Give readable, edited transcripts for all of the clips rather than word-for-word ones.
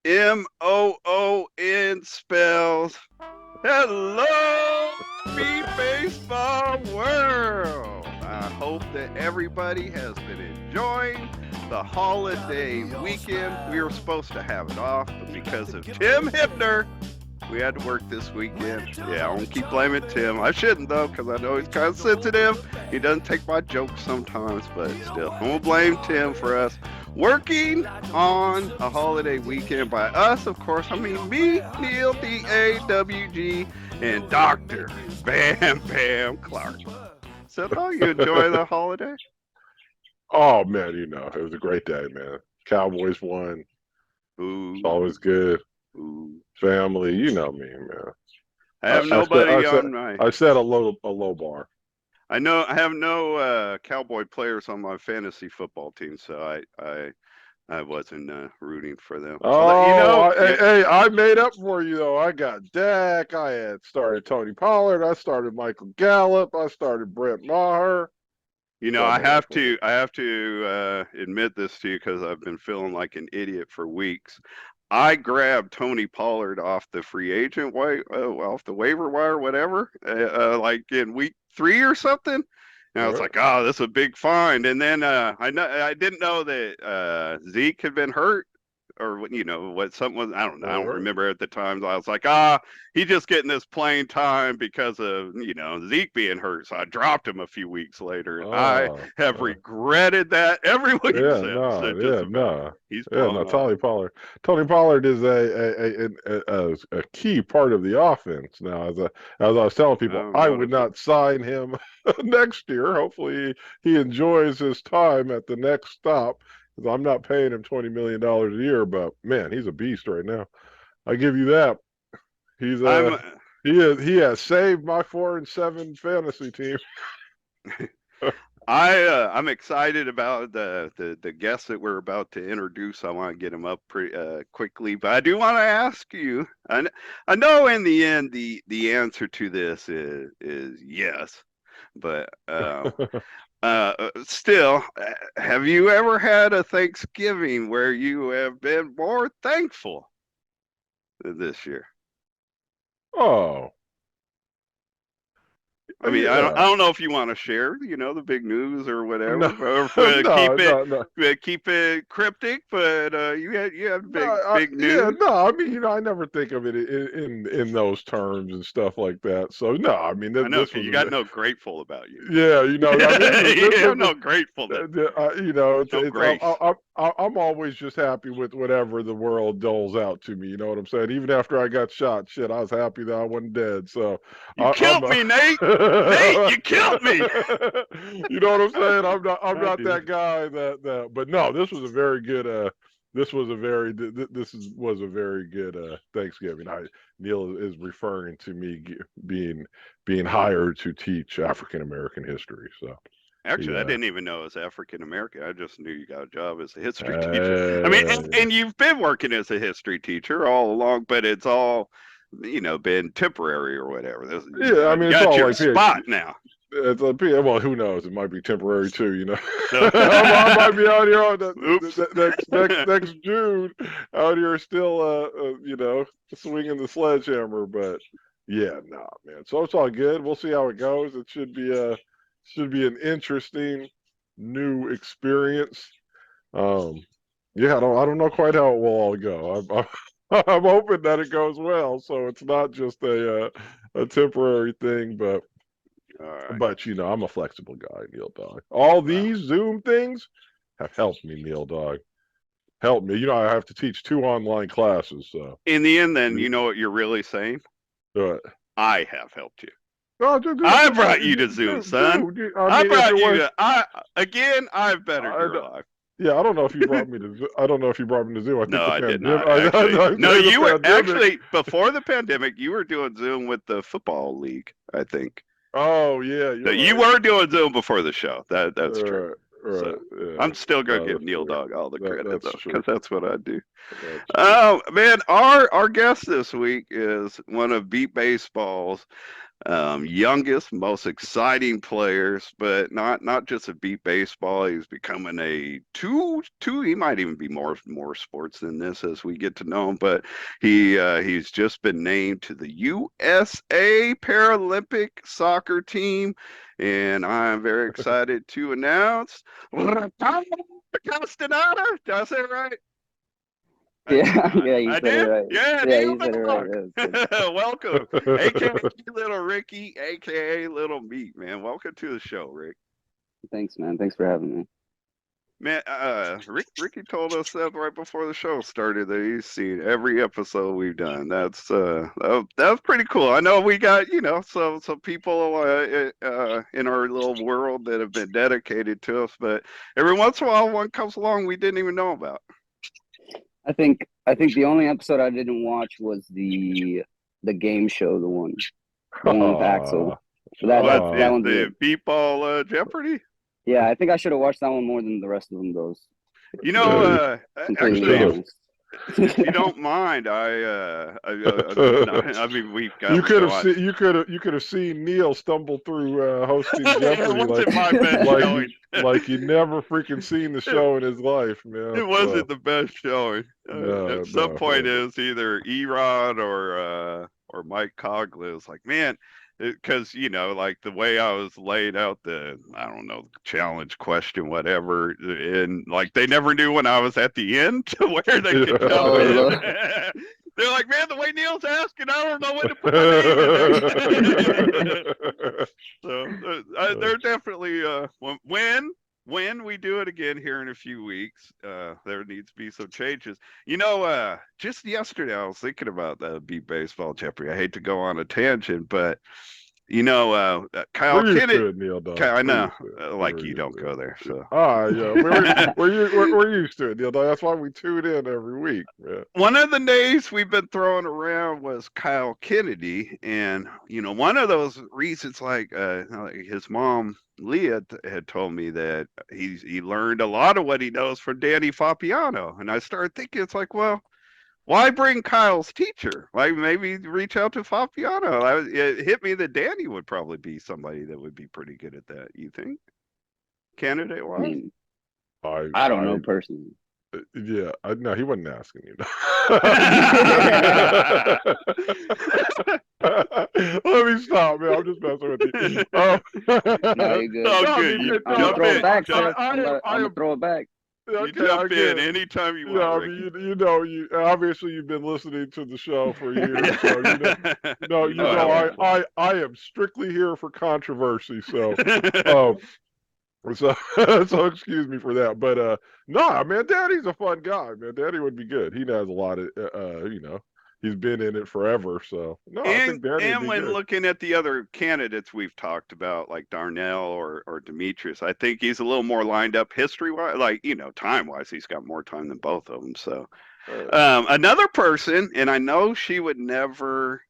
MOON spells hello, beat baseball world. I hope that everybody has been enjoying the holiday weekend. We were supposed to have it off, but because of Tim Hipner, we had to work this weekend. Yeah, I won't keep blaming Tim. I shouldn't though, because I know he's kind of sensitive. He doesn't take my jokes sometimes, but still, I won't blame Tim for us working on a holiday weekend. By us, of course, I mean me, Neil DAWG, and Doctor Bam Bam Clark. So, how you enjoy the holiday? Oh man, it was a great day, man. Cowboys won. It's Ooh, always good. ooh. Family, you know me, man. I I, have I set I nobody set on my I set a low bar. I know I have no cowboy players on my fantasy football team, so I wasn't rooting for them. Although Oh, yeah, I made up for you though. I got Dak. I had started Tony Pollard. I started Michael Gallup. I started Brett Maher. So I I made up have for you. to admit this to you because I've been feeling like an idiot for weeks. I grabbed Tony Pollard off the free agent off the waiver wire, whatever, like in week 3 or something. And I All was right. like, "Oh, this is a big find." And then I didn't know that Zeke had been hurt, or what something was. I don't know. I All don't right. remember at the time. I was like, he's just getting this playing time because of Zeke being hurt. So I dropped him a few weeks later, and I Oh, have regretted that every week yeah, since. no, Just yeah, about. no, He's yeah, no. blown up. Tony Pollard. Tony Pollard is a key part of the offense now. As I was telling people, Oh, I would noticeable. not sign him next year. Hopefully, he enjoys his time at the next stop. Because I'm not paying him $20 million a year. But man, he's a beast right now. I give you that. He's I'm he has saved my 4-7 fantasy team. I'm excited about the guests that we're about to introduce. I want to get them up pretty quickly, but I do want to ask you. I know in the end the answer to this is yes, but still, have you ever had a Thanksgiving where you have been more thankful than this year? Oh, I mean, I yeah. don't know if you want to share, the big news or No, whatever, or if, no, no, no. keep it cryptic. But you had No, big yeah, news. no. I mean, I never think of it in those terms and stuff like that. So no, I mean, I know, this because was you got a, no grateful about you. yeah, I mean, this You have was no gratefulness, no it's grace. I'm always just happy with whatever the world doles out to me. You know what I'm saying? Even after I got shot, shit, I was happy that I wasn't dead. So You I'm killed me, Nate. Nate, you killed me. you know what I'm saying? I'm I not do. that guy that. But no, this was a very good. This was a very was a very good Thanksgiving. Neil is referring to me being hired to teach African American history. So Actually, I yeah, didn't even know it was African American. I just knew you got a job as a history teacher. I mean, uh, and you've been working as a history teacher all along, but it's all, been temporary or whatever. You yeah. I got mean, it's got all your like spot now. it's like well, who knows? It might be temporary too. So, I might be out here on oops. next June, out here still, swinging the sledgehammer. But yeah, nah, man. So it's all good. We'll see how it goes. It should be an interesting new experience. Um, yeah, I don't know quite how it will all go. I'm hoping that it goes well, so it's not just a temporary thing, All right. I'm a flexible guy, Neil Dog. All Well, these Zoom things have helped me, Neil Dog. Help me. I have to teach 2 online classes, so in the end, then uh, you know what you're really saying. no, I have helped you. I brought you to Zoom, son. I I mean, if brought it you was, to. I again. I've bettered I, your life. yeah, I don't know if you brought me to. I don't know if you brought me to Zoom. I think No, the I did pandemic. not actually. I No, say the you were pandemic. actually before the pandemic. You were doing Zoom with the football league, I think. Oh yeah, No, you're you right. were doing Zoom before the show. That's true. Right, So right. Yeah, I'm still gonna no, give that's Neil true. Dog all the credit That's though, true. because that's what I do. That's true. Oh man, our guest this week is one of Beat Baseball's youngest, most exciting players, but not just a beat baseball. He's becoming a two. He might even be more sports than this as we get to know him. But he's just been named to the USA Paralympic soccer team, and I'm very excited to announce Castaneda. Did I say it right? Yeah, yeah, you I said it did? right. Yeah, Yeah, Neil you said it right. Dog. That was good. Welcome, aka Little Ricky, aka Little Meat, man. Welcome to the show, Rick. Thanks, man. Thanks for having me. Man, Ricky told us that right before the show started that he's seen every episode we've done. That's pretty cool. I know we got some people in our little world that have been dedicated to us, but every once in a while one comes along we didn't even know about. I think the only episode I didn't watch was the game show, the one with Axel. That one's The good. Beatball Jeopardy? Yeah, I think I should have watched that one more than the rest of them. Those You know, completely actually, honest. if you don't mind, I mean, we've got. You could have seen Neil stumble through hosting It Jeopardy wasn't my best showing. like he never freaking seen the show in his life, man. It wasn't the best showing. No, At some point, no. it was either Erod or Mike Cogley. Was like, man, because like the way I was laid out I don't know, challenge question, whatever, and like they never knew when I was at the end to where they could come in. They're like, man, the way Neil's asking, I don't know when to put my name in there. So they're definitely when we do it again here in a few weeks, there needs to be some changes. Just yesterday I was thinking about the Beat Baseball Jeopardy. I hate to go on a tangent, but Kyle We're used Kennedy. to it, Neil. I know, you don't go there. So yeah, we're used to it, Neil. That's why we tune in every week. Man. One of the names we've been throwing around was Kyle Kennedy, and one of those reasons, like his mom Leah had told me that he learned a lot of what he knows from Danny Fapiano, and I started thinking, it's like, well, why bring Kyle's teacher? Like maybe reach out to Fapiano. It hit me that Danny would probably be somebody that would be pretty good at that. You think, candidate wise? I don't know personally. Yeah, no, he wasn't asking you. Let me stop, man. I'm just messing with you. No, you're good. Oh, good. I'm gonna throw it back, sir. I'm gonna throw it back. You jump in anytime you want. I mean, obviously you've been listening to the show for years, so I am strictly here for controversy. So, so excuse me for that, but no, man, Daddy's a fun guy, man. Daddy would be good. He has a lot of, he's been in it forever. So no, I think Daddy. And when looking at the other candidates we've talked about, like Darnell or Demetrius, I think he's a little more lined up history-wise, like time-wise. He's got more time than both of them. So another person, and I know she would never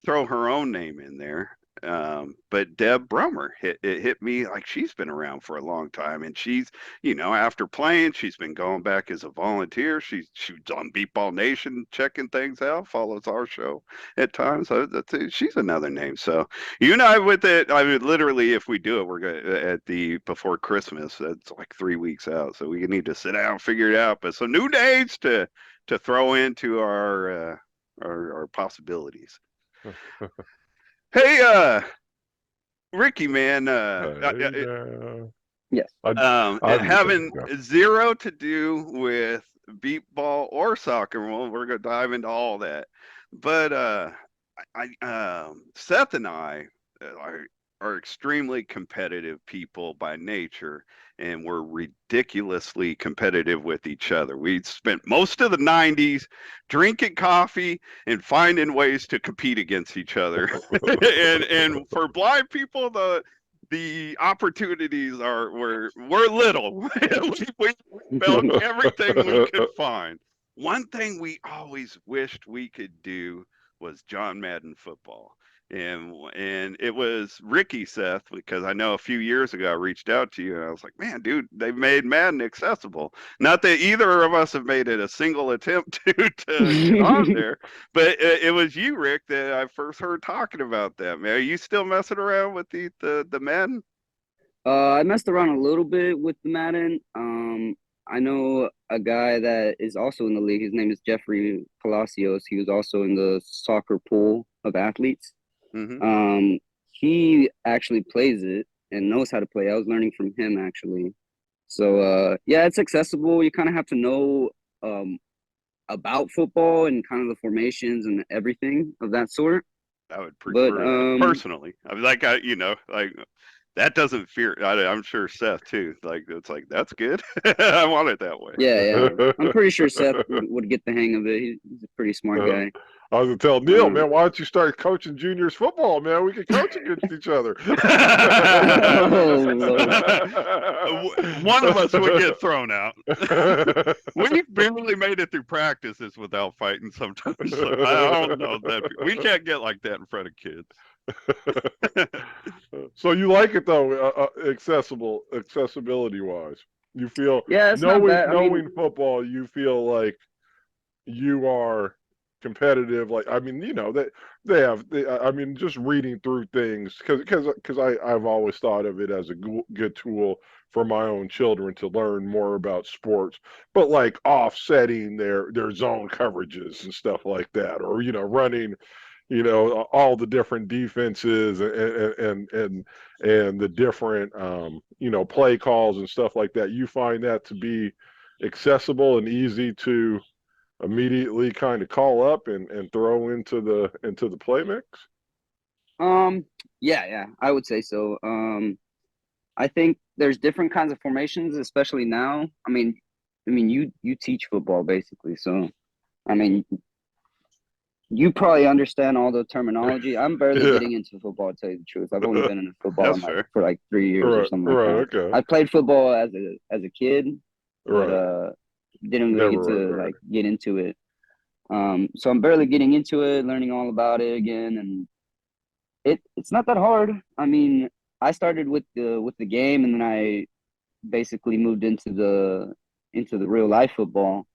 throw her own name in there. But Deb Brummer hit me like she's been around for a long time, and she's after playing, she's been going back as a volunteer. She was on Beatball Nation checking things out, follows our show at times. So she's another name. So you and I with it, I mean, literally, if we do it, we're gonna before Christmas. That's like 3 weeks out, so we need to sit down and figure it out. But some new dates to throw into our possibilities. Hey, Ricky, man. Yes. Having zero to do with beatball or soccer. Well, we're gonna dive into all that. But Seth and I are extremely competitive people by nature, and we're ridiculously competitive with each other. We spent most of the 90s drinking coffee and finding ways to compete against each other. and for blind people, the opportunities were little. we found everything we could find. One thing we always wished we could do was John Madden football. and it was Ricky Seth, because I know a few years ago I reached out to you and I was like, man, dude, they made Madden accessible. Not that either of us have made it a single attempt to get on there, but it was you, Rick, that I first heard talking about that. Man, are you still messing around with the Madden? I messed around a little bit with the Madden. I know a guy that is also in the league. His name is Jeffrey Palacios. He was also in the soccer pool of athletes. Mm-hmm. He actually plays it and knows how to play. I was learning from him actually. So yeah, it's accessible. You kind of have to know about football and kind of the formations and everything of that sort. I would But prefer that personally. I mean, like like that doesn't fear. I'm sure Seth too. Like it's like that's good. I want it that way. yeah, I'm pretty sure Seth would get the hang of it. He's a pretty smart guy. I was gonna tell Neil, man, why don't you start coaching juniors football, man? We can coach against each other. One of us would get thrown out. We barely made it through practices without fighting sometimes. So I don't know that we can't get like that in front of kids. So you like it though, accessibility wise. You feel it's not bad. knowing football, you feel like you are competitive. Like, I mean, that I mean, just reading through things, because I've always thought of it as a good tool for my own children to learn more about sports, but like offsetting their zone coverages and stuff like that, or running all the different defenses and the different play calls and stuff like that. You find that to be accessible and easy to immediately kind of call up and throw into the play mix? Yeah, I would say so. I think there's different kinds of formations, especially now. I mean, you teach football basically, so I mean, you probably understand all the terminology. I'm barely getting into football, to tell you the truth. I've only been in football for like 3 years or something like that. Okay. I played football as a kid, but didn't really get into it. So I'm barely getting into it, learning all about it again, and it's not that hard. I mean, I started with the game, and then I basically moved into the real life football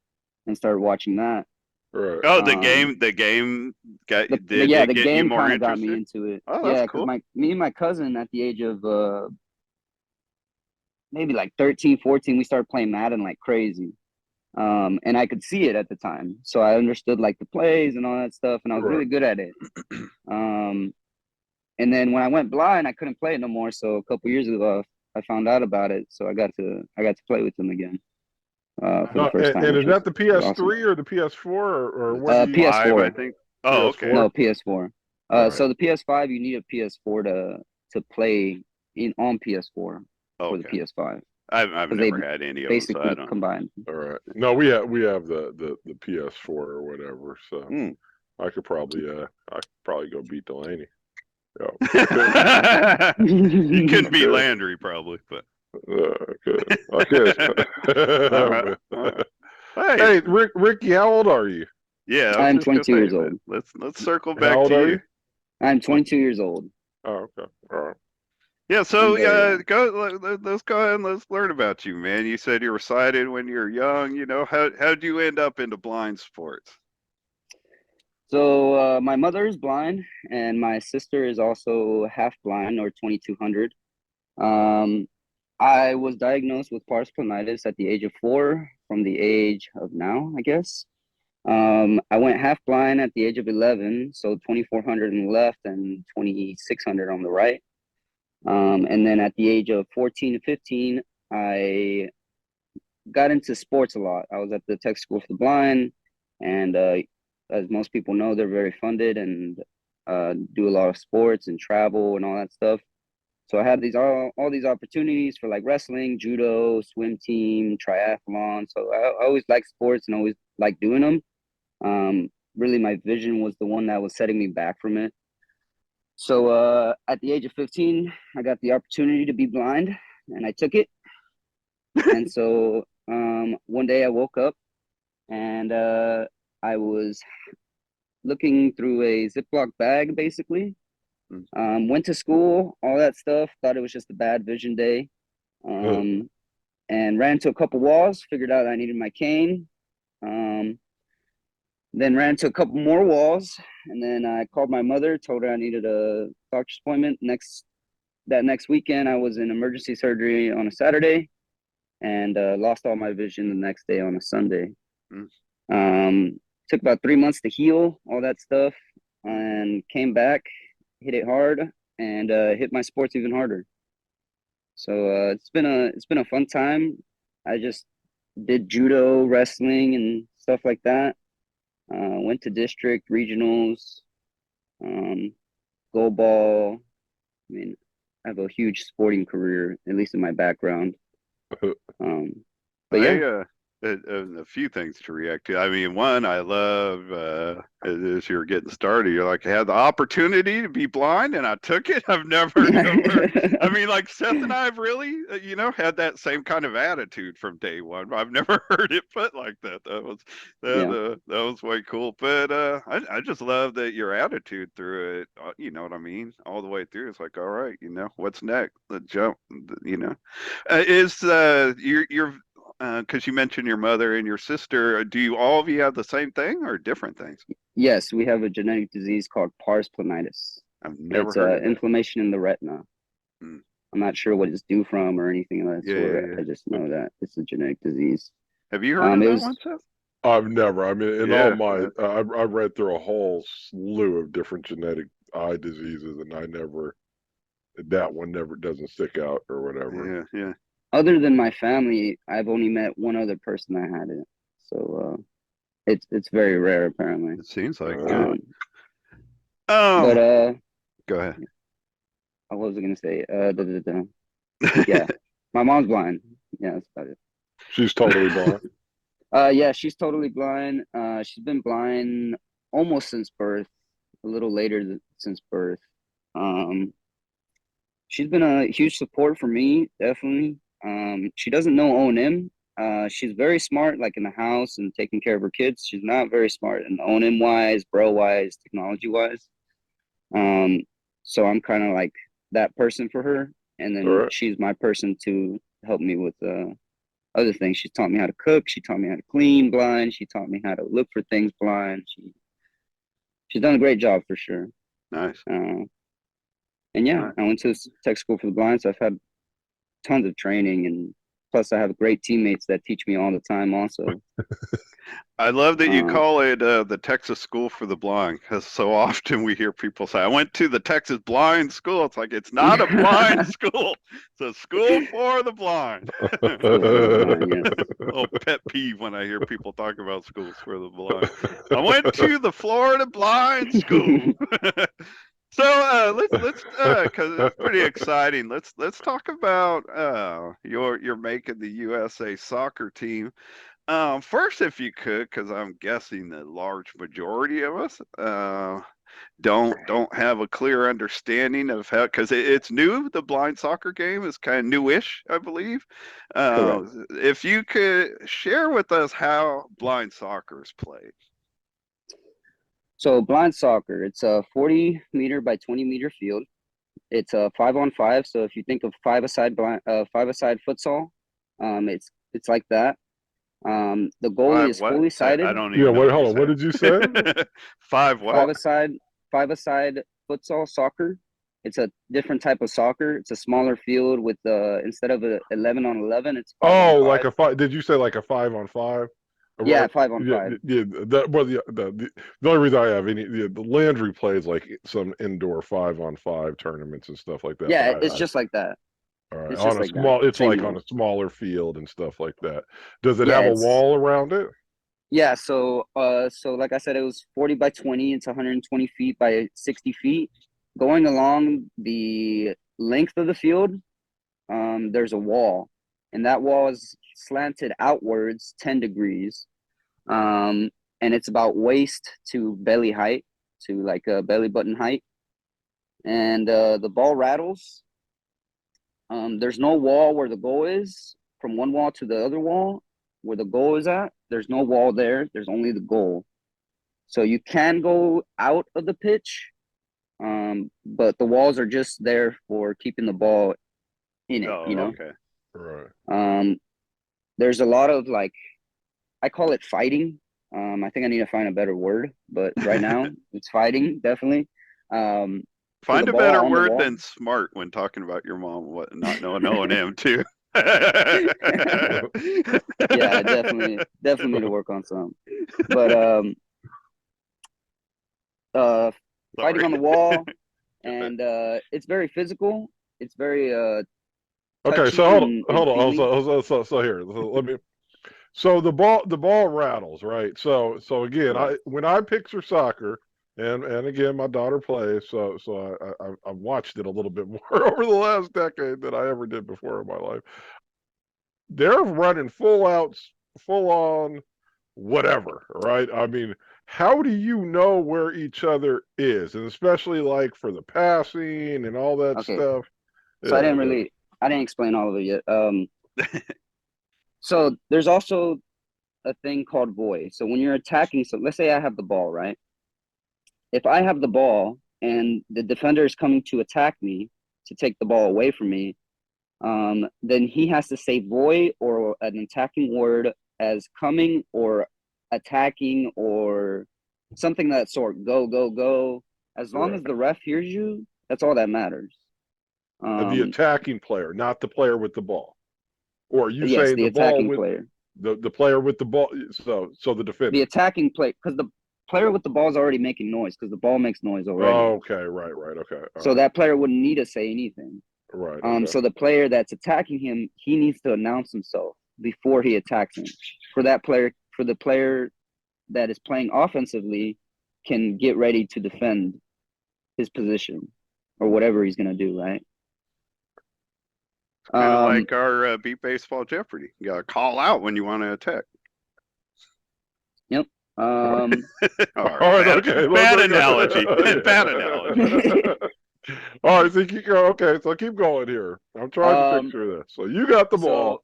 and started watching that. Right. Oh, the game got the game kind of got me into it. Oh, that's cool. Because me and my cousin at the age of maybe like 13, 14, we started playing Madden like crazy. And I could see it at the time, so I understood like the plays and all that stuff, and I was really good at it. And then when I went blind, I couldn't play it no more. So a couple years ago, I found out about it, so I got to play with them again for the first time. And is that the PS3 awesome. Or the PS4 or what? PS4, I think. Oh, PS4? okay. No, PS4. So the PS5, you need a PS4 to play on PS4 for the PS5. I've never had any of them, so I don't. Combined. All right. No, we have the PS4 or whatever, so I could probably go beat Delaney. You couldn't beat Landry probably, but I could. Hey, Ricky, how old are you? Yeah, I'm 22 years old. Let's circle back to you. I'm 22 years old. Oh, okay. All right. Yeah, so let's go ahead and let's learn about you, man. You said you were sighted when you were young. How'd you end up into blind sports? So my mother is blind, and my sister is also half blind, or 2200. I was diagnosed with parsplanitis at the age of 4, from the age of now, I guess. I went half blind at the age of 11, so 2400 on the left and 2600 on the right. And then at the age of 14 to 15, I got into sports a lot. I was at the Tech School for the Blind, and as most people know, they're very funded and do a lot of sports and travel and all that stuff. So I had all these opportunities for like wrestling, judo, swim team, triathlon. So I always liked sports and always liked doing them. Really, my vision was the one that was setting me back from it. So at the age of 15, I got the opportunity to be blind, and I took it. And so one day I woke up, and I was looking through a Ziploc bag, basically, Went to school, all that stuff. Thought it was just a bad vision day. Uh, And ran into a couple walls. Figured out I needed my cane. Um, then ran into a couple more walls, and then I called my mother, told her I needed a doctor's appointment. That next weekend, I was in emergency surgery on a Saturday, and lost all my vision the next day on a Sunday. Mm. Took about 3 months to heal all that stuff, and came back, hit it hard, and hit my sports even harder. So it's been a fun time. I just did judo, wrestling, and stuff like that. Went to district regionals, um, go ball. I mean, I have a huge sporting career, at least in my background. But yeah, A few things to react to. I mean, one, I love as you're getting started, you're like, I had the opportunity to be blind and I took it. I've never, never. I mean, like Seth and I have really, had that same kind of attitude from day one. I've never heard it put like that. yeah, That was way cool. But I just love that your attitude through it. You know what I mean? All the way through. It's like, all right, what's next? The jump. Is your because you mentioned your mother and your sister. Do you all of you have the same thing or different things? yes, we have a genetic disease called pars planitis. I've never It's heard of that. inflammation in the retina. Mm. I'm not sure what it's due from or anything of that Yeah, sort. yeah, yeah. I just know that it's a genetic disease. Have you heard of It that was one, Seth? I've never. I mean, in all Yeah. my, I've read through a whole slew of different genetic eye diseases, and that one never doesn't stick out or whatever. Yeah. other than my family. I've only met one other person that had it, so it's very rare apparently. It seems like it. Um, but Um, go ahead. what was I gonna say? Yeah, my mom's blind. Yeah, that's about it. She's totally blind. Yeah, she's totally blind. She's been blind almost since birth, a little later since birth. Um, she's been a huge support for me, definitely. She doesn't know O&M. She's very smart, like in the house and taking care of her kids. She's not very smart in O&M wise, bro wise, technology wise. Um, so I'm kind of like that person for her, and All then right. she's my person to help me with other things. She taught me how to cook. She taught me how to clean blind. She taught me how to look for things blind. She's done a great job for sure. Nice. And yeah, Nice. I went to tech school for the blind, so I've had tons of training, and plus I have great teammates that teach me all the time also. I love that you Um, call it the Texas School for the Blind, because so often we hear people say, I went to the Texas Blind School. It's like, it's not a blind school. It's a school for the blind. School for the blind, yes. Oh, pet peeve when I hear people talk about schools for the blind. I went to the Florida Blind School. So let's because it's pretty exciting. Let's talk about you're making the USA soccer team. First, if you could, because I'm guessing the large majority of us don't have a clear understanding of how, because it's new. The blind soccer game is kind of newish, I believe. Correct. If you could share with us how blind soccer is played. So blind soccer, it's a 40-meter by 20-meter field. It's a 5-on-5. So if you think of five-a-side futsal, it's like that. The goalie is What? fully I sided. don't Yeah, even know wait, what you hold on. What said. did you say? Five what? Five-a-side futsal soccer. It's a different type of soccer. It's a smaller field with instead of a 11-on-11, it's 5-on-5. Oh, like a five. Did you say like a 5-on-5? Yeah, Yeah, 5-on-5. yeah. That well, the only reason I have the Landry plays like some indoor 5-on-5 tournaments and stuff like that. But Yeah, it's just like that. all right, It's on just a like that. small, it's Same like on a rules. smaller field and stuff like that. Does it Yeah, have a it's wall around it? yeah. So like I said, it was 40 by 20. It's 120 feet by 60 feet. Going along the length of the field, there's a wall, and that wall is slanted outwards 10 degrees. And it's about waist to belly height, to like a belly button height. And the ball rattles. There's no wall where the goal is, from one wall to the other wall where the goal is at. There's no wall there. There's only the goal. So you can go out of the pitch, But the walls are just there for keeping the ball in it, Oh, you know. okay. Right. There's a lot of like, I call it fighting. I think I need to find a better word, but right now it's fighting, definitely. For the Find a ball better on the word wall. than smart when talking about your mom, what not knowing O&M too. Sorry. Yeah, definitely need to work on some. But fighting on the wall, and it's very physical. It's very Okay, so touchy and hold on. feely. So here, let me. So the ball rattles, right? So again, Right. when I picture soccer, and again, my daughter plays, so I've watched it a little bit more over the last decade than I ever did before in my life. They're running full on whatever, right? I mean, how do you know where each other is, and especially like for the passing and all that Okay. stuff? So Yeah, I didn't explain all of it yet. So there's also a thing called volley. So when you're attacking, so let's say I have the ball, right? If I have the ball and the defender is coming to attack me to take the ball away from me, then he has to say volley or an attacking word as coming or attacking or something of that sort. Go, go, go. As long right. as the ref hears you, that's all that matters. The Um, attacking player, not the player with the ball. Or are you yes, saying the the ball attacking with player. the player with the ball? So the The defender. attacking play, because the player with the ball is already making noise because the ball makes noise already. Oh, okay, right, okay, all So right, that player wouldn't need to say anything. right, okay, So the player that's attacking him, he needs to announce himself before he attacks him. For the player that is playing offensively, can get ready to defend his position or whatever he's gonna do. Right. Kind of Um. like our Beat Baseball Jeopardy. You got to call out when you want to attack. Yep. Um. All all right, right, okay. bad analogy. Bad analogy. All right, so keep going. Okay, so keep going here. I'm trying to um. picture this. So you got the So ball,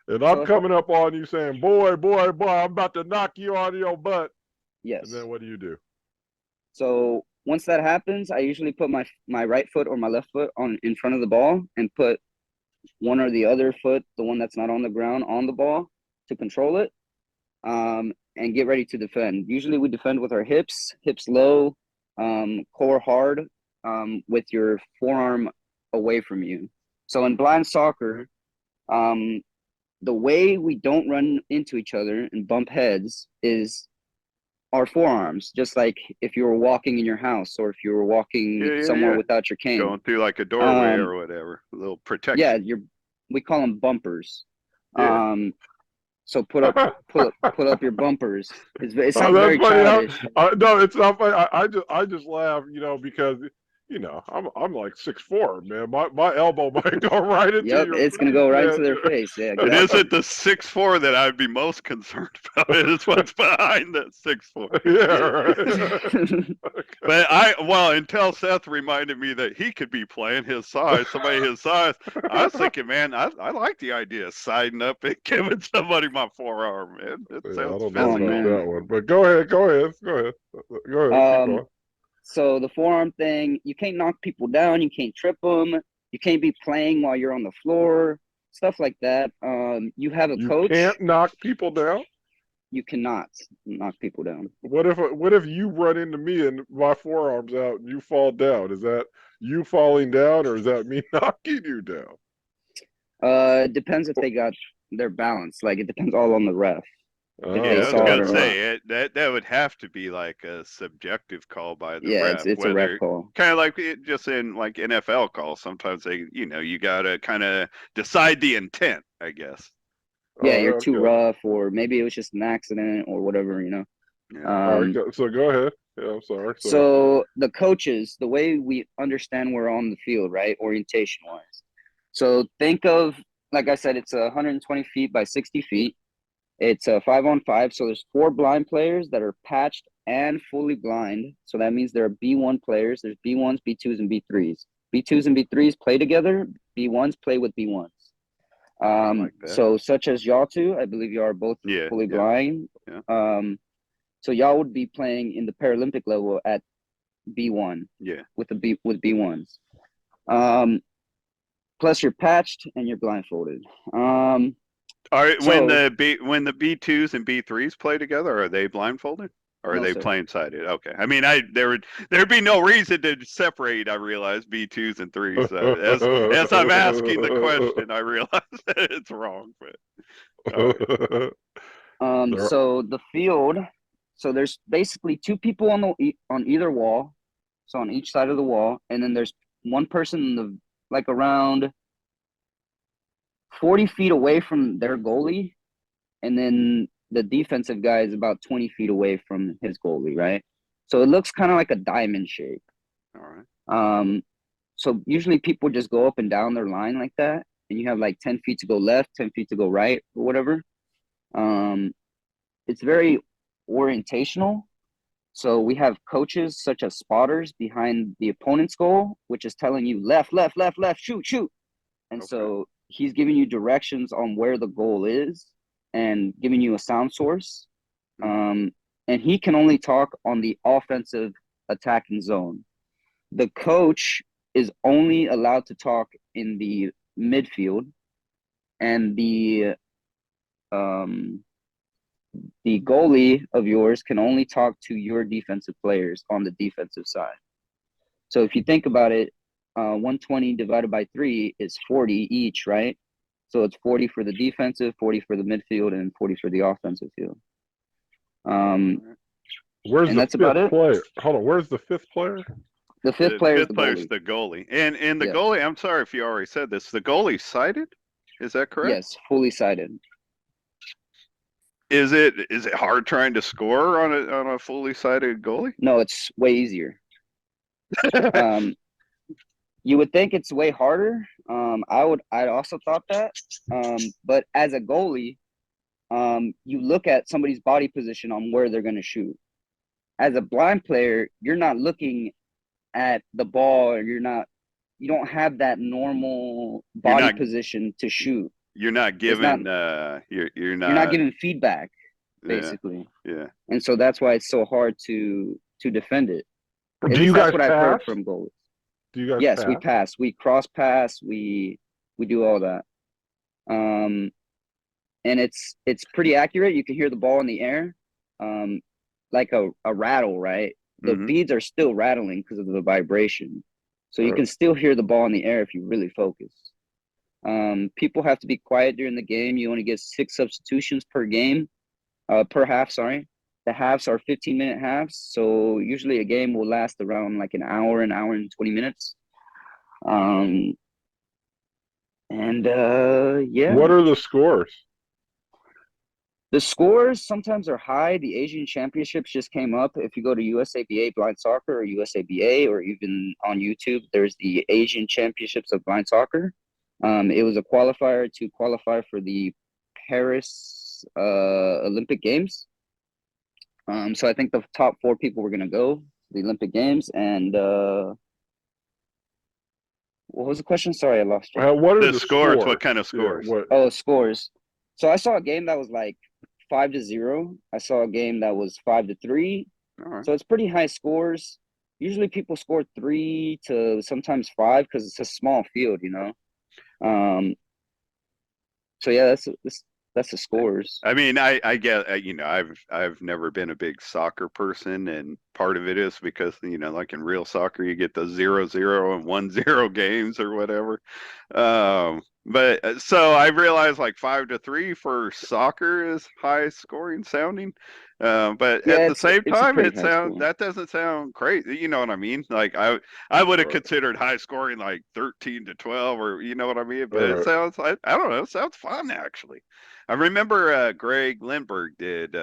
and I'm so if I, coming up on you saying, "Boy, boy, boy, I'm about to knock you on your butt." And then yes. what do you do? So once that happens, I usually put my right foot or my left foot on in front of the ball and put one or the other foot, the one that's not on the ground, on the ball to control it, and get ready to defend. Usually we defend with our hips low, core hard, with your forearm away from you. So in blind soccer, um, the way we don't run into each other and bump heads is our forearms, just like if you were walking in your house or if you were walking somewhere Yeah. wup cane. Going through like a doorway Um, or whatever. A little yeah, protection. we call them bumpers. Yeah. So put up your bumpers. It Oh, sounds that's very funny. childish. No, it's not funny. I just laugh, because I'm like 6'4", man. My elbow might go right into Yep, your it's gonna face, go right man. into their face. Yeah, It exactly. isn't the 6'4" that I'd be most concerned about. It is what's behind that 6'4". Yeah, right. But until Seth reminded me that he could be playing his size, somebody his size, I was thinking, man, I like the idea of siding up and giving somebody my forearm, man. It Yeah, I sounds don't know Oh about physical. man. that one, but go ahead, keep Um, going. so the forearm thing, you can't knock people down, you can't trip them, you can't be playing while you're on the floor, stuff like that. You have a You coach, can't knock people down. you cannot knock people down. What if you run into me and my forearm's out and you fall down? Is that you falling down, or is that me knocking you down? It depends if they got their balance. Like it depends all on the ref if they Yeah, I Oh, was saw it okay. gonna or All right. not. say that would have to be like a subjective call by the Yeah, ref, it's a ref whether call. kind of like just in like NFL calls. Sometimes you gotta kind of decide the intent, I guess. Yeah, All you're right. too Okay. rough, or maybe it was just an accident or whatever, Yeah. All right. Um, So go ahead. Yeah, I'm sorry. So so the coaches, the way we understand we're on the field, right, orientation wise. So think of, like I said, it's 120 feet by 60 feet. It's a 5-on-5. So there's four blind players that are patched and fully blind. So that means there are B1 players. There's B1s, B2s, and B3s. B2s and B3s play together. B1s play with B1s. I like that. So such as y'all two, I believe you are both Yeah. fully Yeah. blind. Yeah. So y'all would be playing in the Paralympic level at B1 Yeah. with B1s. Plus you're patched and you're blindfolded. All right, when So the B2s and B3s play together, are they blindfolded? Or are no, they sir. plain sighted? Okay. I mean, there'd be no reason to separate. I realize B2s and threes. As I'm asking the question, I realize that it's wrong. But all right. There- So the field. So there's basically two people on either wall. So on each side of the wall, and then there's one person in the like around 40 feet away from their goalie, and then the defensive guy is about 20 feet away from his goalie, right? So it looks kind of like a diamond shape. All right. So usually people just go up and down their line like that, and you have like 10 feet to go left, 10 feet to go right, or whatever. It's very orientational. So we have coaches such as spotters behind the opponent's goal, which is telling you left, left, left, left, shoot, shoot. And Okay. so he's giving you directions on where the goal is and giving you a sound source. And he can only talk on the offensive attacking zone. The coach is only allowed to talk in the midfield, and the goalie of yours can only talk to your defensive players on the defensive side. So if you think about it, 120 divided by 3 is 40 each, right? So it's 40 for the defensive, 40 for the midfield, and 40 for the offensive field. Where's And the that's about fifth it. player? Hold on. Where's the fifth player? The fifth player is the player's goalie. the goalie. And the Yes. goalie, I'm sorry if you already said this, the goalie sighted? Is that correct? Yes, fully sighted. Is it hard trying to score on a fully sighted goalie? No, it's way easier. You would think it's way harder. I'd also thought that. But as a goalie, you look at somebody's body position on where they're going to shoot. As a blind player, you're not looking at the ball, or you don't have that normal body position to shoot. You're not given you're not giving feedback, basically. Yeah. And so that's why it's so hard to defend it. At Do least you that's guys what I've heard pass? from goalies. Do you guys Yes, pass? we pass. We cross pass. We do all that. And it's pretty accurate. You can hear the ball in the air, like a rattle, right? The beads are still rattling because of the vibration. So you can still hear the ball in the air if you really focus. People have to be quiet during the game. You only get 6 substitutions per game, per half, sorry. The halves are 15-minute halves. So usually a game will last around like an hour and 20 minutes. Yeah. What are the scores? The scores sometimes are high. The Asian Championships just came up. If you go to USABA Blind Soccer or USABA, or even on YouTube, there's the Asian Championships of Blind Soccer. It was a qualifier to qualify for the Paris Olympic Games. So I think the top 4 people were going to go to the Olympic Games. And what was the question? Sorry, I lost you. What are the scores? scores? What kind of scores? Yeah, scores. So I saw a game that was like 5-0. I saw a game that was 5-3. Right. So it's pretty high scores. Usually people score 3 to sometimes 5 because it's a small field, you know. So yeah, that's the scores. I mean, I get, I've never been a big soccer person, and part of it is because, like in real soccer, you get the 0-0 and 1-0 games or whatever. But so I realized like 5-3 for soccer is high scoring sounding. But Yeah, at the same time, score. that doesn't sound crazy. You know what I mean? Like I would have considered high scoring like 13-12, or you know what I mean? But it sounds, I don't know, it sounds fun actually. I remember Greg Lindbergh did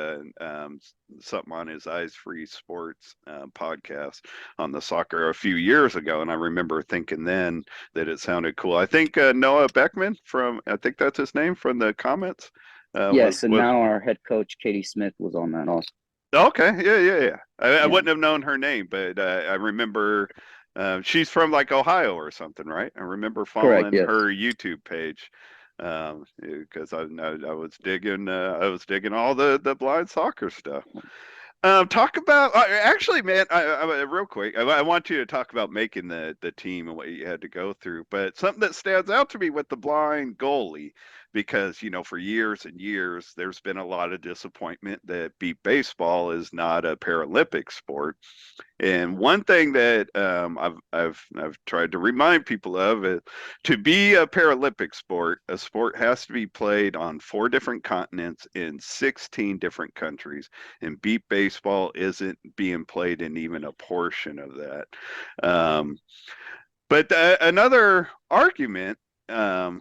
something on his Eyes Free Sports podcast on the soccer a few years ago, and I remember thinking then that it sounded cool. I think Noah Beckman I think that's his name, from the comments. Yes, and now our head coach, Katie Smith, was on that also. Okay, yeah. I wouldn't have known her name, but I remember she's from like Ohio or something, right? I remember following her YouTube page because I was digging all the blind soccer stuff. Talk about actually, man. Real quick, I want you to talk about making the team and what you had to go through. But something that stands out to me with the blind goalie, because for years and years, there's been a lot of disappointment that beat baseball is not a Paralympic sport. And one thing that I've tried to remind people of is to be a Paralympic sport, a sport has to be played on 4 different continents in 16 different countries, and beep baseball isn't being played in even a portion of that. Um, but another argument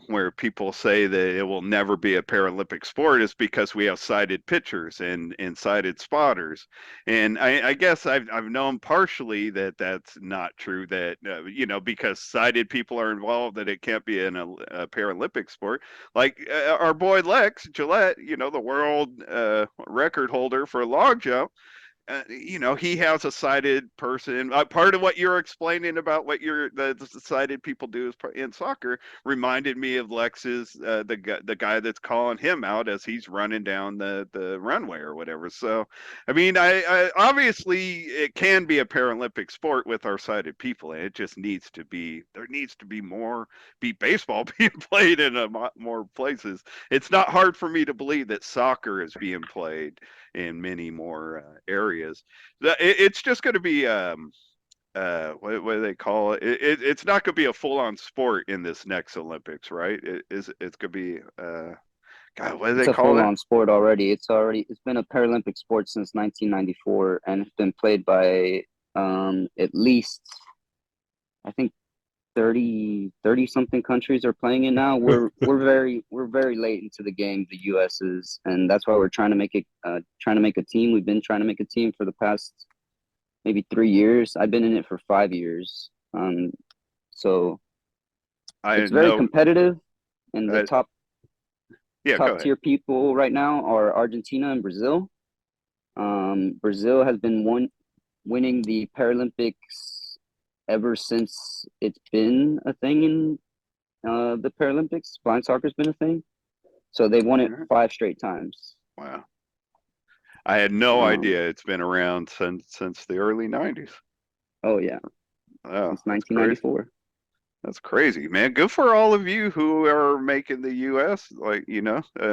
where people say that it will never be a Paralympic sport is because we have sighted pitchers and sighted spotters. And I guess I've known partially that that's not true, that, because sighted people are involved, that it can't be a Paralympic sport. Like our boy Lex Gillette, the world record holder for long jump, he has a sighted person. Part of what you're explaining about what the sighted people do is in soccer reminded me of Lex's the guy that's calling him out as he's running down the runway or whatever. So, I mean, I obviously it can be a Paralympic sport with our sighted people, and it just needs to be there needs to be more beat baseball being played in more places. It's not hard for me to believe that soccer is being played in many more areas. It's just going to be what do they call it? It's not going to be a full on sport in this next Olympics, right? It's going to be God, what do It's they a call it? full-on sport already. It's been a Paralympic sport since 1994, and it's been played by at least, I think, 30 something countries are playing it now. We're very late into the game, the US is, and that's why we're trying to make a team. We've been trying to make a team for the past maybe 3 years. I've been in it for 5 years. So I it's very know. competitive, and the Uh, top yeah, go top ahead. tier people right now are Argentina and Brazil. Brazil has been winning the Paralympics ever since it's been a thing in the Paralympics. Blind soccer's been a thing, so they've won it Mhm. 5 straight times. Wow, I had no Um, idea it's been around since the early '90s. oh yeah, Oh, since that's crazy. 1994. That's crazy, man. Good for all of you who are making the U.S.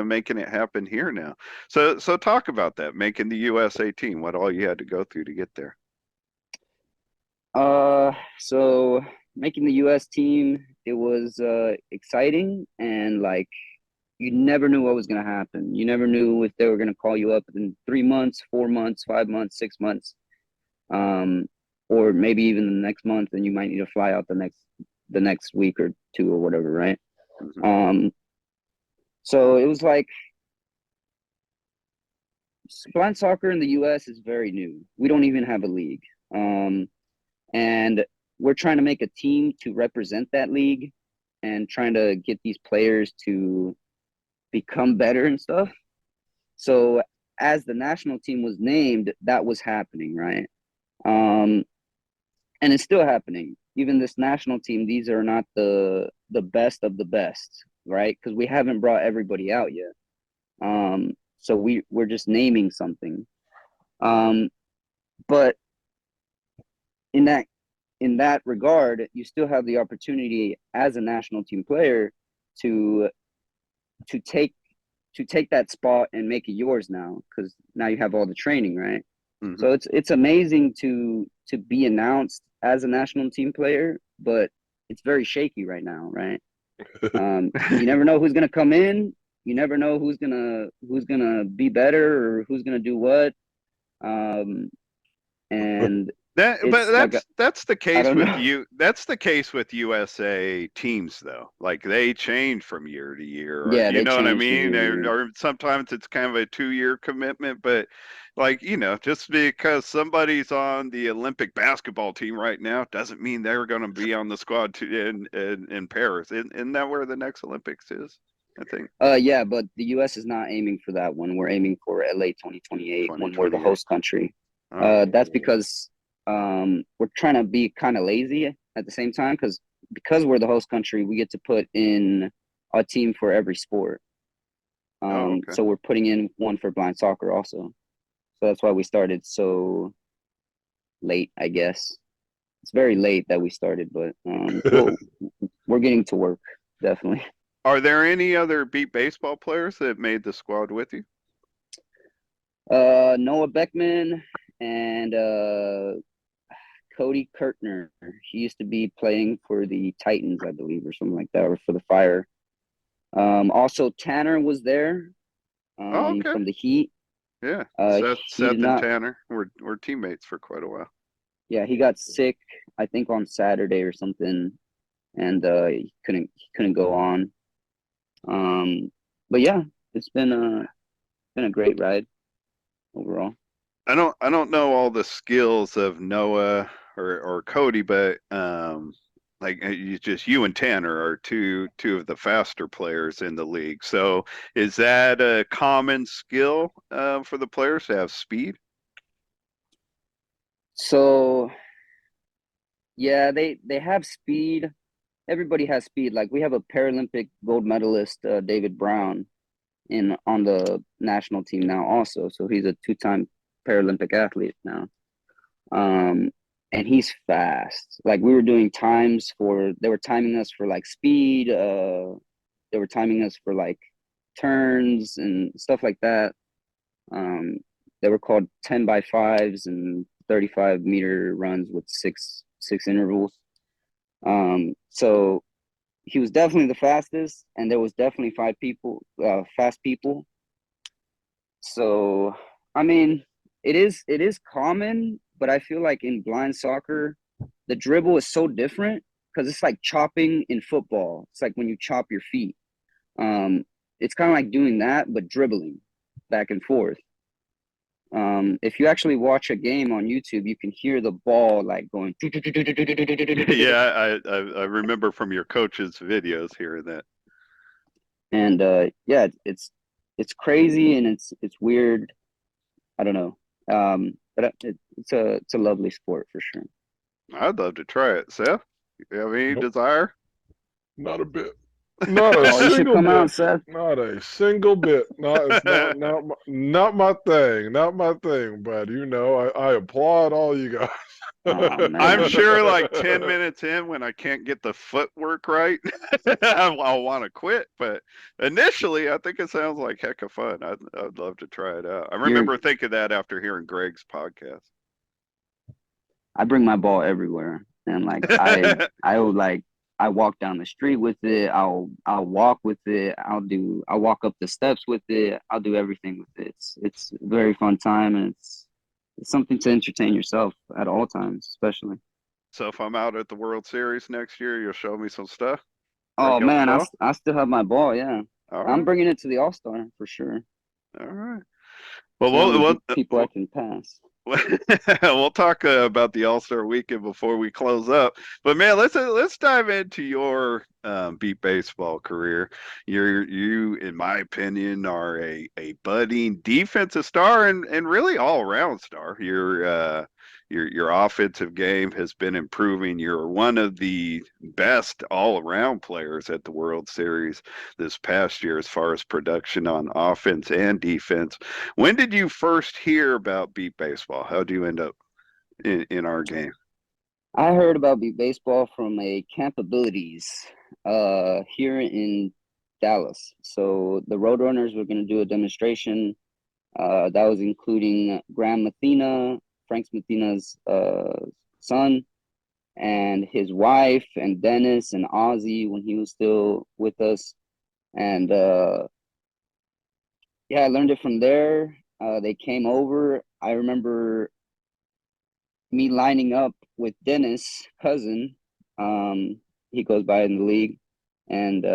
making it happen here now. So talk about that, making the USA team. What all you had to go through to get there. So making the U.S. team, it was exciting, and like you never knew what was gonna happen. You never knew if they were gonna call you up in 3 months, 4 months, 5 months, 6 months, um, or maybe even the next month, and you might need to fly out the next week or two or whatever, right? Hmm. Um, so it was like blind soccer in the U.S. is very new. We don't even have a league, and we're trying to make a team to represent that league and trying to get these players to become better and stuff. So as the national team was named, that was happening, right? Um, and it's still happening. Even this national team, these are not the best of the best, right? Because we haven't brought everybody out yet. So we're just naming something. Um, but in that in that regard, you still have the opportunity as a national team player to to take to take that spot and make it yours now, because now you have all the training, right? Hmm. So it's amazing to be announced as a national team player, but it's very shaky right now, right? You never know who's gonna come in. You never know who's gonna be better or who's gonna do what. Um, and But it's like that's the I case don't with know. you. That's the case with USA teams, though. Like they change from year to year, or Yeah, you they know what I changed from mean? year to year. Or sometimes it's kind of a 2 year commitment. But like just because somebody's on the Olympic basketball team right now doesn't mean they're going to be on the squad in Paris. Isn't that where the next Olympics is? I think Yeah, but the U.S. is not aiming for that one. We're aiming for LA 2028 when we're the 2028. host country. Oh, That's because we're trying to be kind of lazy at the same time, because we're the host country, we get to put in a team for every sport. oh, okay. So we're putting in one for blind soccer also. So that's why we started so late, I guess. It's very late that we started, but we're getting to work, definitely. Are there any other beat baseball players that made the squad with you? Noah Beckman and Cody Kirtner. He used to be playing for the Titans, I believe, or something like that, or for the Fire. Also Tanner was there, Oh, okay. from the Heat. Yeah. He did Seth and not. Tanner were teammates for quite a while. Yeah, he got sick, I think on Saturday or something, and he couldn't go on. But yeah, it's been a great ride overall. I don't know all the skills of Noah or Cody, but like you and Tanner are two of the faster players in the league. So is that a common skill for the players to have speed? So yeah, they have speed. Everybody has speed. Like we have a Paralympic gold medalist, David Brown, in on the national team now also. So he's a two-time Paralympic athlete now. Um, and he's fast. Like we were doing times for they were timing us for like speed, they were timing us for like turns and stuff like that. Um, they were called 10 by 5s and 35-meter runs with six intervals. So he was definitely the fastest, and there was definitely five people, fast people. So, I mean, it is common, but I feel like in blind soccer, the dribble is so different because it's like chopping in football. It's like when you chop your feet. Um, it's kind of like doing that, but dribbling back and forth. If you actually watch a game on YouTube, you can hear the ball like going. Yeah, I remember from your coach's videos hearing that. And yeah, it's crazy and it's weird. I don't know. But it's a lovely sport for sure. I'd love to try it. Seth, you have any Nope, desire? not a bit. Not a Oh, you should single come out, bit. Seth. Not a single bit. Not it's not my thing. Not my thing. But I applaud all you Oh I'm man, sure like 10 minutes in when I can't get the footwork right, I'll want to quit. But initially, I think it sounds like heck of fun. I'd love to try it out. I you're. remember thinking that after hearing Greg's podcast. I bring my ball everywhere, and like I will like I walk down the street with it. I'll walk with it. I'll walk up the steps with it. I'll do everything with it. It's a very fun time, and it's something to entertain yourself at all times, especially. So if I'm out at the World Series next year, you'll show me some stuff. Break Oh out the man, ball. I still have my ball. Yeah, All I'm right, bringing it to the All Star for sure. all right. Well, It's the only people I we'll can pass. we'll talk about the All Star Weekend before we close up. But man, let's dive into your beat baseball career. You, in my opinion, are a budding defensive star and really all around star. Your offensive game has been improving. You're one of the best all around players at the World Series this past year as far as production on offense and defense. When did you first hear about beat baseball? How do you end up in our game? I heard about beat baseball from a camp abilities here in Dallas. So the Roadrunners were going to do a demonstration that was including Graham Mathena, Frank Mathena's son, and his wife, and Dennis and Ozzy when he was still with us. And yeah, I learned it from there. They came over. I remember me lining up with Dennis' cousin. He goes by in the league, and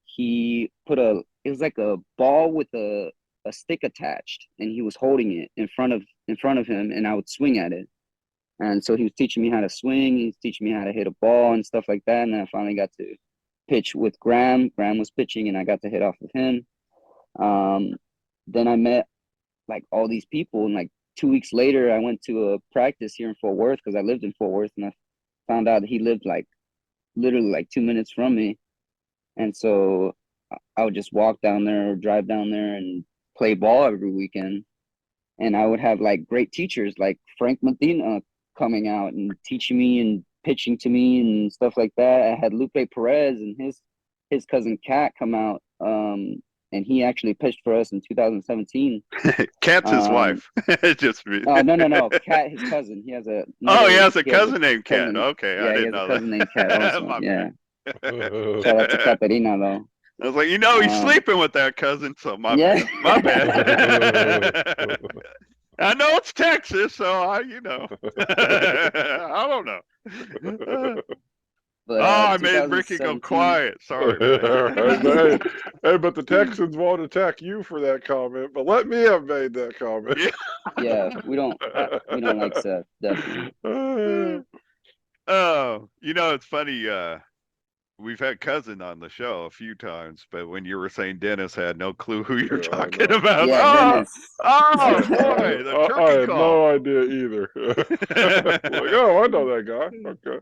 he put it was like a ball with a stick attached, and he was holding it in front of him, and I would swing at it. And so he was teaching me how to swing. He was teaching me how to hit a ball and stuff like that. And then I finally got to pitch with Graham. Graham was pitching, and I got to hit off of him. Um, then I met like all these people, and like 2 weeks later, I went to a practice here in Fort Worth because I lived in Fort Worth, and I found out that he lived like literally like 2 minutes from me. And so I would just walk down there or drive down there and play ball every weekend. and I would have like great teachers like Frank Medina coming out and teaching me and pitching to me and stuff like that. I had Lupe Perez and his cousin Cat come out, and he actually pitched for us in 2017. Cat's his Um, wife. Just me. no, Cat, his cousin. He has Oh, he another. has a He has a cousin named Cat. cousin. Okay, I Yeah, he didn't has a know cousin named Cat that. also. My Yeah, shout out to bad. Catarina though. I was like, you know, he's Um, sleeping with that cousin, so my yeah. bad. My bad. I know it's Texas, so I don't know. But Oh, I made Ricky go 2017. quiet. Sorry, man. hey, hey, but the Texans won't attack you for that comment. But let me have made that comment. Yeah. Yeah, we don't like Seth, definitely. Oh, it's funny. We've had cousin on the show a few times, but when you were saying Dennis had no clue who you're Yeah, I talking know. about, Yeah, oh, Dennis. oh boy, the I turkey had call. no idea either. Like, oh, I know that guy. Okay.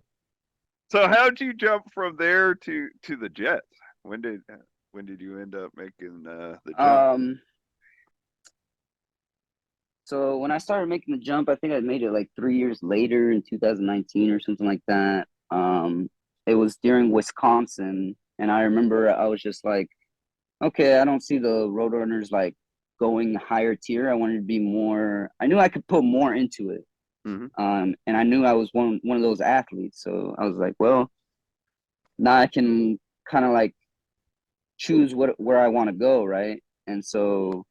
So how'd you jump from there to the Jets? When did you end up making the jump? Um, so when I started making the jump, I think I made it like 3 years later in 2019 or something like that. It was during Wisconsin, and I remember I was just like, okay, I don't see the Roadrunners like going higher tier. I wanted to be more. I knew I could put more into it. Hmm. And I knew I was one of those athletes. So I was like, well, now I can kind of like choose where I want to go, right? And so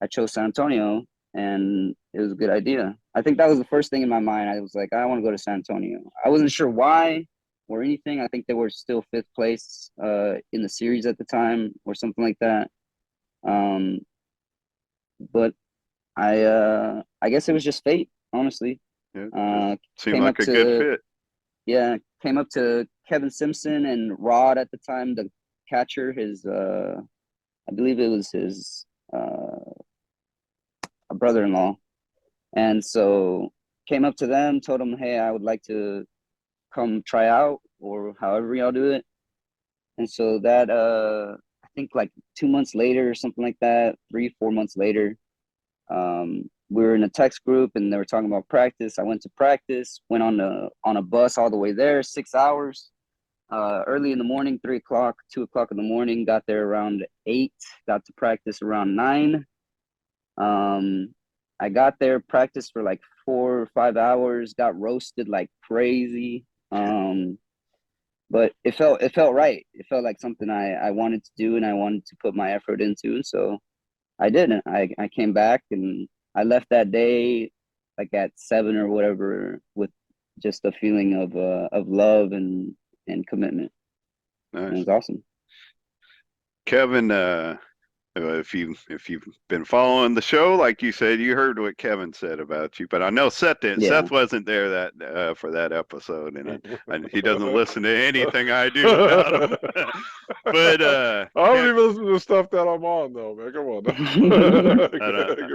I chose San Antonio, and it was a good idea. I think that was the first thing in my mind. I was like, I want to go to San Antonio. I wasn't sure why or anything. I think they were still fifth place in the series at the time or something like that. Um, but I guess it was just fate, honestly. Yeah, just Uh, seemed came up like a good to fit. Yeah, came up to Kevin Simpson and Rod at the time, the catcher. I believe it was his brother-in-law, and so came up to them, told them, "Hey, I would like to come try out, or however y'all do it." And so that I think like 2 months later or something like that, 3, 4 months later, we were in a text group and they were talking about practice. I went to practice, went on a bus all the way there, 6 hours. Early in the morning, 3 o'clock, 2 o'clock in the morning, got there around 8, got to practice around 9. Um, I got there, practiced for like 4 or 5 hours, got roasted like crazy. But it felt right. It felt like something I wanted to do and I wanted to put my effort into. And so I did. And I came back and I left that day like at 7 or whatever with just a feeling of love and commitment. And it Nice. was awesome. Kevin, if you've been following the show, like you said, you heard what Kevin said about you. But I know Seth didn't. Yeah. Seth wasn't there for that episode, and he doesn't listen to anything I do about him. But I don't even listen to the stuff that I'm on, though, man. Come on.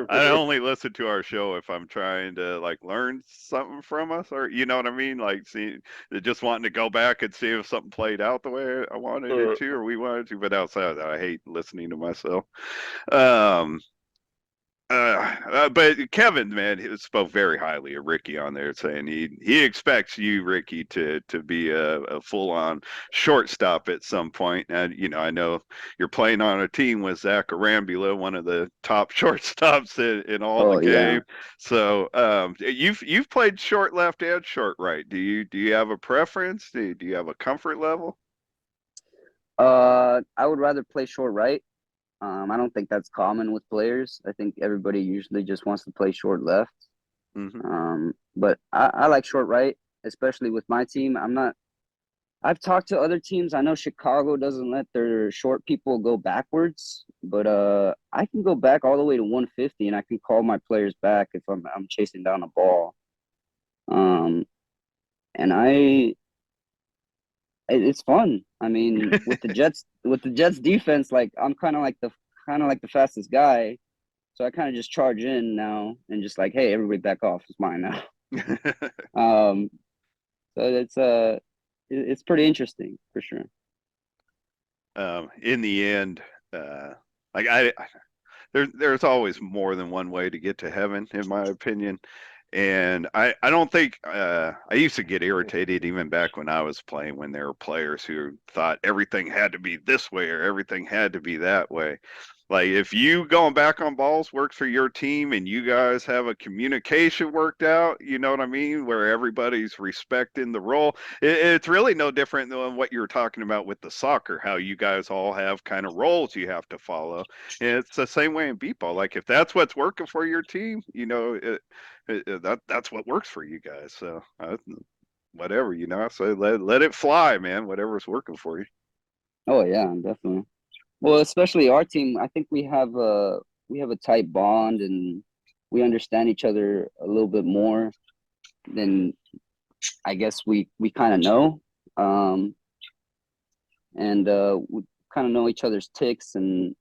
I only listen to our show if I'm trying to like learn something from us, or you know what I mean, like just wanting to go back and see if something played out the way I wanted it to, or we wanted to. But outside of that, I hate listening to myself. Um, but Kevin, man, he spoke very highly of Ricky on there, saying he expects you, Ricky, to be a full on shortstop at some point. And I know you're playing on a team with Zach Arambula, one of the top shortstops in all the Oh yeah. game. So you've played short left and short right. Do you have a preference? Do you have a comfort level? I would rather play short right. I don't think that's common with players. I think everybody usually just wants to play short left. Hmm. But I like short right, especially with my team. I've talked to other teams. I know Chicago doesn't let their short people go backwards, but I can go back all the way to 150 and I can call my players back if I'm chasing down a ball. Um, and it's fun. I mean, with the Jets defense, like I'm kind of like the fastest guy. So I kind of just charge in now and just like, hey, everybody back off. It's mine now. Um, so it's pretty interesting for sure. In the end, like I there's always more than one way to get to heaven, in my opinion. And I don't think I used to get irritated even back when I was playing when there were players who thought everything had to be this way or everything had to be that way. Like if you going back on balls works for your team and you guys have a communication worked out, you know what I mean, where everybody's respecting the role. It's really no different than what you were talking about with the soccer, how you guys all have kind of roles you have to follow. And it's the same way in beatball. Like if that's what's working for your team, you know, that's what works for you guys. So whatever, you know, so let it fly, man. Whatever's working for you. Oh yeah, definitely. Well, especially our team, I think we have a tight bond and we understand each other a little bit more than I guess we kind of know. And we kind of know each other's ticks and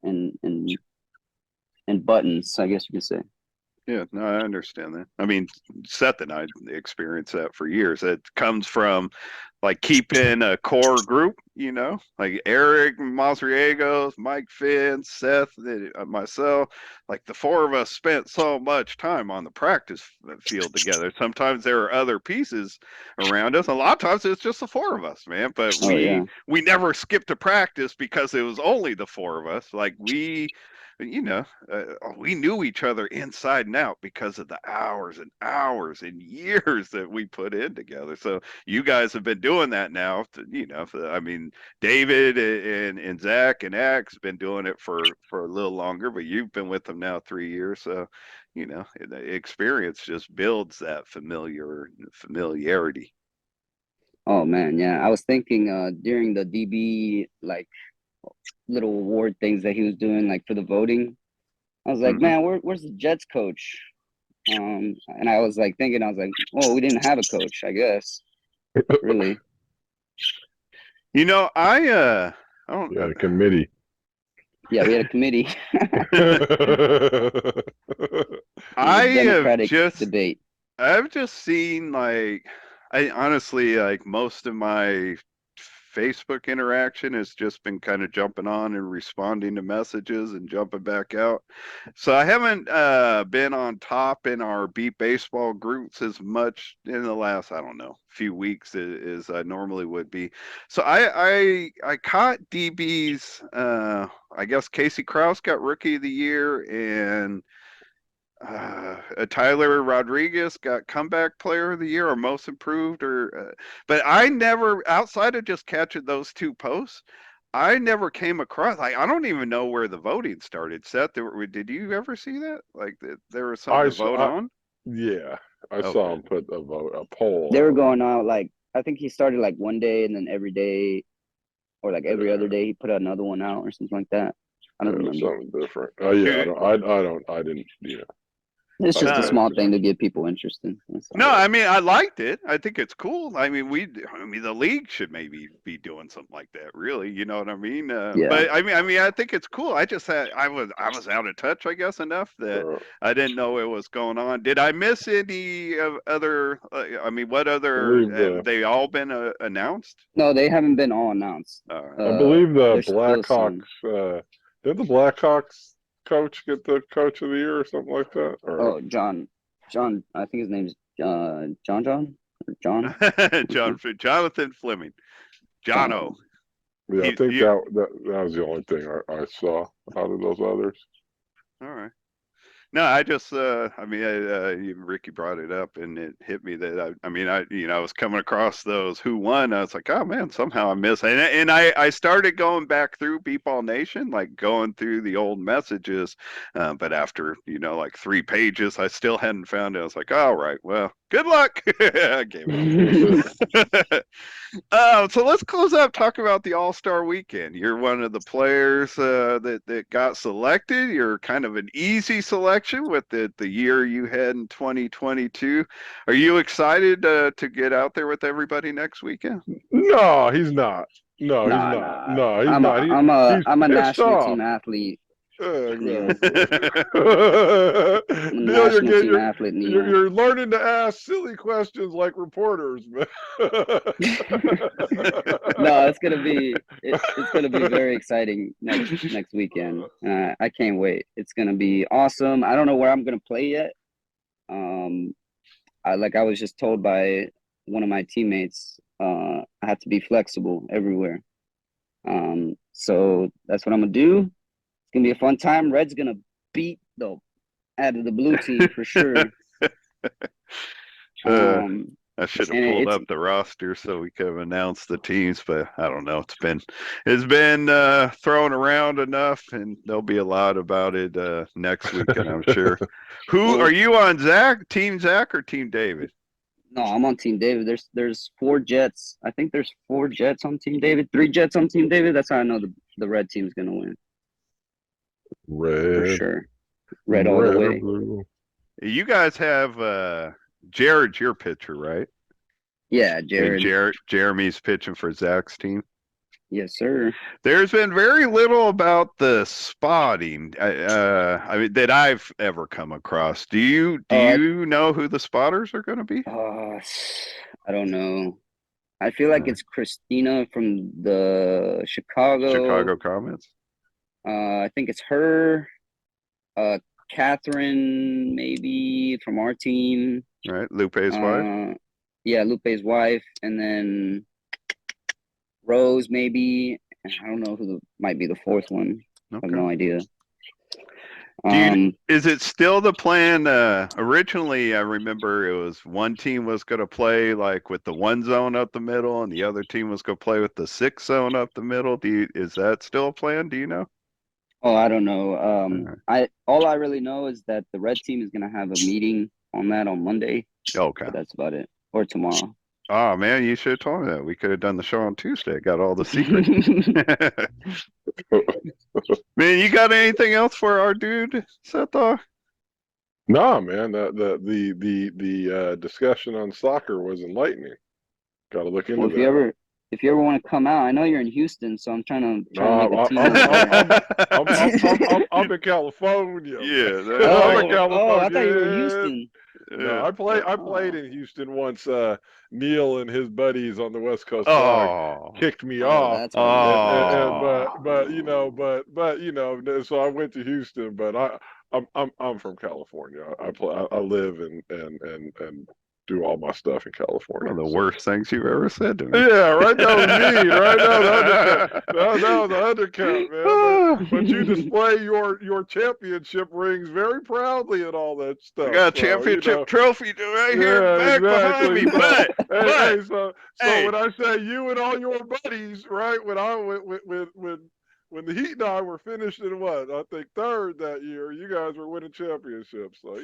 buttons, I guess you could say. Yeah, no, I understand that. I mean, Seth and I experienced that for years. It comes from like keeping a core group, you know, like Eric Masriegos, Mike Finn, Seth, myself. Like the four of us spent so much time on the practice field together. Sometimes there are other pieces around us. A lot of times it's just the four of us, man. But Oh yeah. we never skipped a practice because it was only the four of us. Like you know, we knew each other inside and out because of the hours and hours and years that we put in together. So you guys have been doing that now. You know, I mean, David and Zach and Axe been doing it for a little longer, but you've been with them now 3 years. So, you know, the experience just builds that familiarity. Oh man, yeah. I was thinking during the DB like little award things that he was doing like for the voting. I was like, Hmm. man, where's the Jets coach? And I was like thinking, I was like, well, we didn't have a coach, I guess. Really. You know, I don't. Yeah, the committee. Yeah, we had a committee. It was I a have democratic just debate. I've just seen like I honestly like most of my Facebook interaction has just been kind of jumping on and responding to messages and jumping back out. So I haven't been on top in our beat baseball groups as much in the last, I don't know, few weeks as I normally would be. So I caught DB's I guess Casey Kraus got rookie of the year and Tyler Rodriguez got comeback player of the year or most improved but I never outside of just catching those two posts, I never came across like I don't even know where the voting started. Seth, did you ever see that? Like there was something I, to s- vote I- on? yeah, I saw Okay. him put a poll They were out. going out like I think he started like one day and then every day or like every other day he put another one out or something like that. I don't It was remember. something different. Oh yeah, Who- I didn't. Yeah, It's I just didn't a No, pay small thing attention. to get people interested. That's all. no, Yeah, I mean I liked it. I think it's cool. I mean the league should maybe be doing something like that. Really, you know what I mean? Yeah. But I think it's cool. I was out of touch, I guess, enough that uh, I didn't know it was going on. Did I miss any of other? I mean, what I other? believe Have the they all been announced? No, they haven't been all announced. Uh, I believe the There's still Blackhawks. some. Did the Blackhawks coach get the coach of the year or something like that? Or Oh, John. I think his name's John or John. Jonathan Fleming, Jono. John. yeah, I think You that was the only thing I saw out of those others. all right? No, I just, I mean, Ricky brought it up, and it hit me that I mean, I was coming across those who won. I was like, oh man, somehow I missed, and I started going back through Beatball Nation, like going through the old messages, but after like 3 pages, I still hadn't found it. I was like, all right, well, good luck. I gave up. So let's close up. Talk about the All Star Weekend. You're one of the players that got selected. You're kind of an easy selection with the year you had in 2022. Are you excited to get out there with everybody next weekend? No, he's not. No, he's Nah, not. nah. No, he's not. I'm He's a pissed national team off. athlete. Exactly. I'm a Neil, national team athlete, Neil. you're learning to ask silly questions like reporters, man. No, it's gonna be very exciting next weekend. I can't wait. It's gonna be awesome. I don't know where I'm gonna play yet. I was just told by one of my teammates, I have to be flexible everywhere. So that's what I'm gonna do. It's gonna be a fun time. Red's gonna beat the out of the blue team for sure. I should have pulled up the roster so we could have announced the teams, but I don't know. It's been thrown around enough, and there'll be a lot about it next weekend, I'm sure. Who are you on, Zach? Team Zach or Team David? No, I'm on Team David. There's 4 Jets. I think there's 4 Jets on Team David. 3 Jets on Team David. That's how I know the red team's gonna win. Red for sure. Red all the way. Blue. You guys have Jared's your pitcher, right? Yeah, Jared. And Jeremy's pitching for Zach's team. Yes, sir. There's been very little about the spotting. I mean, that I've ever come across. Do you know who the spotters are going to be? I don't know. I feel like it's Christina from the Chicago Comets. I think it's her. Catherine, maybe from our team. Right, Lupe's wife. Yeah, Lupe's wife, and then Rose, maybe. I don't know who might be the 4th one. Okay. I have no idea. Is it still the plan? Originally, I remember it was one team was going to play like with the 1 zone up the middle, and the other team was going to play with the 6 zone up the middle. Is that still a plan? Do you know? Oh, I don't know. All I really know is that the red team is going to have a meeting on that on Monday. Okay, but that's about it. Or tomorrow. Oh man, you should have told me that. We could have done the show on Tuesday. Got all the secrets. Man, you got anything else for our dude, Seth? No, man. The discussion on soccer was enlightening. Got to look into that. If you ever want to come out, I know you're in Houston, so I'm trying to make a team. I'm in California. Yeah. I'm in California. Oh, I thought you were in Houston. No, I played in Houston once. Neil and his buddies on the West Coast kicked me off. But you know, so I went to Houston. But I'm from California. I live and do all my stuff in California. One of the worst things you've ever said to me. Yeah, right. That was me. Right now, the undercut, man. But you display your championship rings very proudly and all that stuff. I got a championship trophy right here back behind me. So when I say you and all your buddies, right? When the Heat and I were finished in I think 3rd that year, you guys were winning championships. So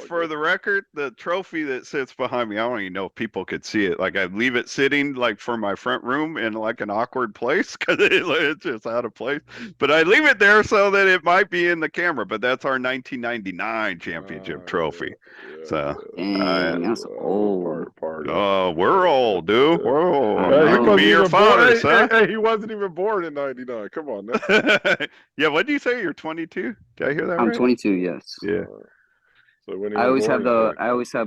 for the record, the trophy that sits behind me, I don't even know if people could see it. Like I leave it sitting like for my front room in like an awkward place because it's just out of place. But I leave it there so that it might be in the camera. But that's our 1999 championship trophy. That's old. Oh, we're old, dude. We're old. He wasn't your father, son. Hey, he wasn't even born in '99. Come on. Yeah, what did you say? You're 22? Did I hear that right? I'm 22, yes. Yeah. So when I always have a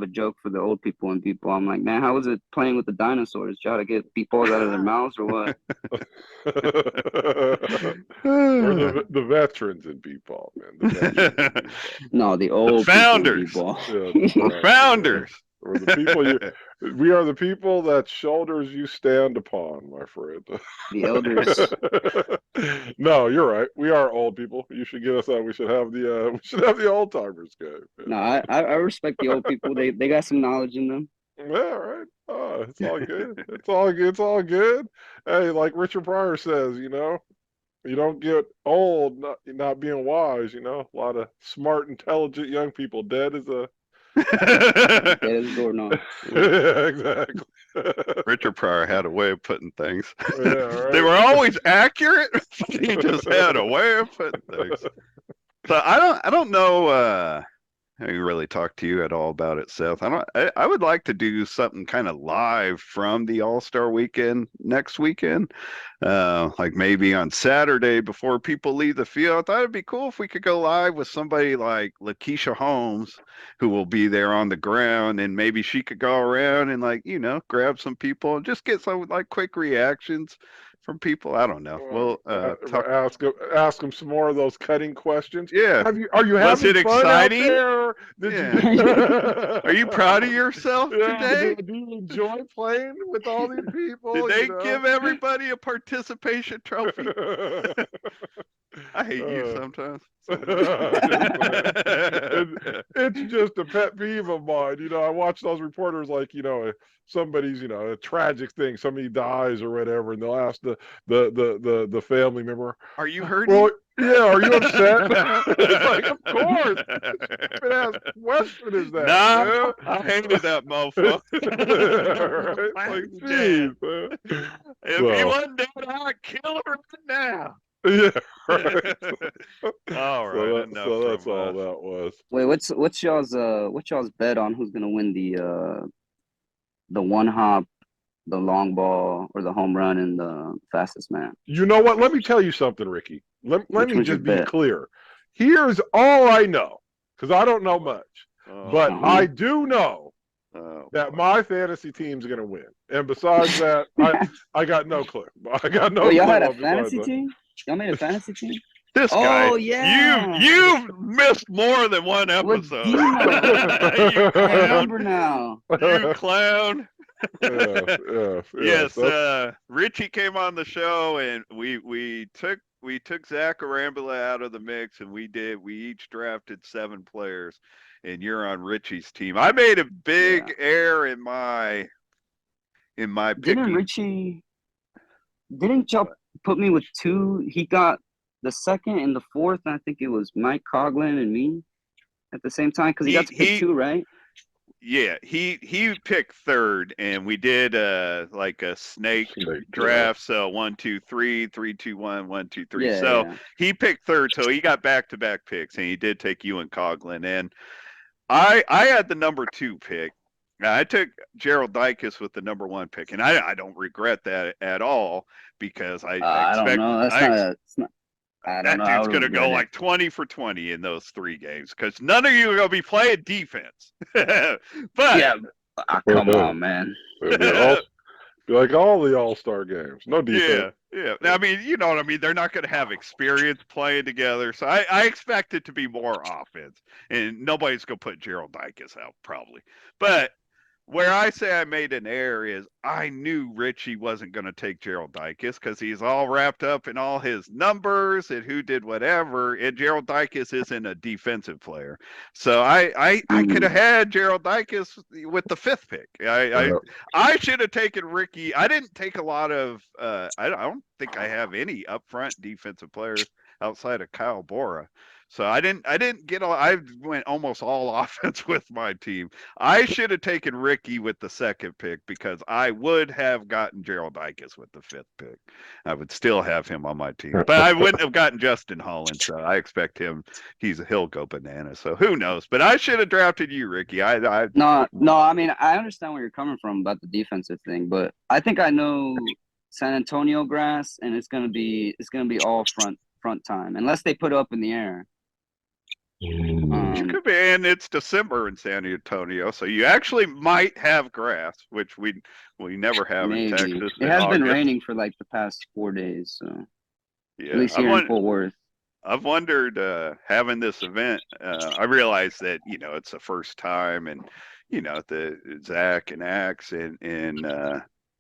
joke for the old people and people. I'm like, man, how was it playing with the dinosaurs? Y'all to get balls out of their mouths or what? Or the veterans in b-ball, man. No, the old founders. We're founders. Or the people we are the people that shoulders you stand upon, my friend. The elders. No, you're right. We are old people. You should get us out. We should have the old timers game. No, I respect the old people. They got some knowledge in them. Yeah, right. Oh, it's all good. It's all good. It's all good. Hey, like Richard Pryor says, you don't get old not being wise. A lot of smart, intelligent young people dead as a doorknob. Yeah, exactly. Richard Pryor had a way of putting things. Yeah, right. They were always accurate. He just had a way of putting things. So I don't know. I didn't really talk to you at all about it, Seth. I would like to do something kind of live from the All-Star weekend next weekend. Like maybe on Saturday before people leave the field. I thought it'd be cool if we could go live with somebody like Lakeisha Holmes, who will be there on the ground, and maybe she could go around and like, grab some people and just get some like quick reactions from people. I don't know. We'll talk. Ask them some more of those cutting questions. Yeah. Are you Was having it fun out exciting? there? Did Yeah. you? Are you proud of yourself today? Do you enjoy playing with all these people? Did they give everybody a participation trophy? I hate you sometimes. It's just a pet peeve of mine. I watch those reporters like, somebody's, a tragic thing, somebody dies or whatever, and they'll ask the family member, are you hurting? Well, yeah, are you upset? It's like, of course. What ass question is that? Nah, I hated that mofo. Right? Like, geez, man. If he wasn't dead, I'd kill him right now. Yeah, right. All right, so that's all that was. Wait, what's y'all's bet on who's gonna win the one hop, the long ball, or the home run, and the fastest man? You know what? Let me tell you something, Ricky. Let me just be bet? clear. Here's all I know, because I don't know much, but I do know that my fantasy team's going to win. And besides that, I got no clue. I got no clue. Y'all had a fantasy team? Y'all made a fantasy team? This guy. Oh, yeah. You've missed more than one episode. You clown. I remember now. You clown. Yes. Richie came on the show, and we took Zach Arambula out of the mix, and we each drafted 7 players, and you're on Richie's team. I made a big error in my picking. Didn't y'all put me with 2? He got the second and the fourth, and I think it was Mike Coughlin and me at the same time, because he got to pick 2, right? Yeah, he picked third, and we did like a snake draft. So 1, 2, 3, 3, 2, 1, 1, 2, 3. Yeah, so yeah. he picked third, so he got back-to-back picks, and he did take you and Coughlin. And I had the number 2 pick. I took Gerald Dykes with the number 1 pick, and I don't regret that at all, because I expect that dude's going to go like 20 for 20 in those 3 games, because none of you are going to be playing defense. But yeah, come on, man. Be like all the All-Star games, no defense. Yeah. I mean, you know what I mean. They're not going to have experience playing together, so I expect it to be more offense, and nobody's going to put Gerald Dykes out probably. But where I say I made an error is I knew Richie wasn't going to take Gerald Dykes, because he's all wrapped up in all his numbers and who did whatever, and Gerald Dykes isn't a defensive player. So I could have had Gerald Dykes with the 5th pick. I should have taken Ricky. I didn't take a lot of I don't think I have any upfront defensive players outside of Kyle Bora. So I didn't get I went almost all offense with my team. I should have taken Ricky with the 2nd pick, because I would have gotten Gerald Dykes with the 5th pick. I would still have him on my team, but I wouldn't have gotten Justin Holland. So I expect he'll go bananas. So who knows? But I should have drafted you, Ricky. No. I mean, I understand where you're coming from about the defensive thing, but I think I know San Antonio grass, and it's gonna be all front time, unless they put it up in the air. It could be, and it's December in San Antonio, so you actually might have grass, which we never have in Texas. It has been raining for like the past 4 days, so at least here in Fort Worth. I've wondered, having this event. I realize that it's the first time, and the Zach and Axe and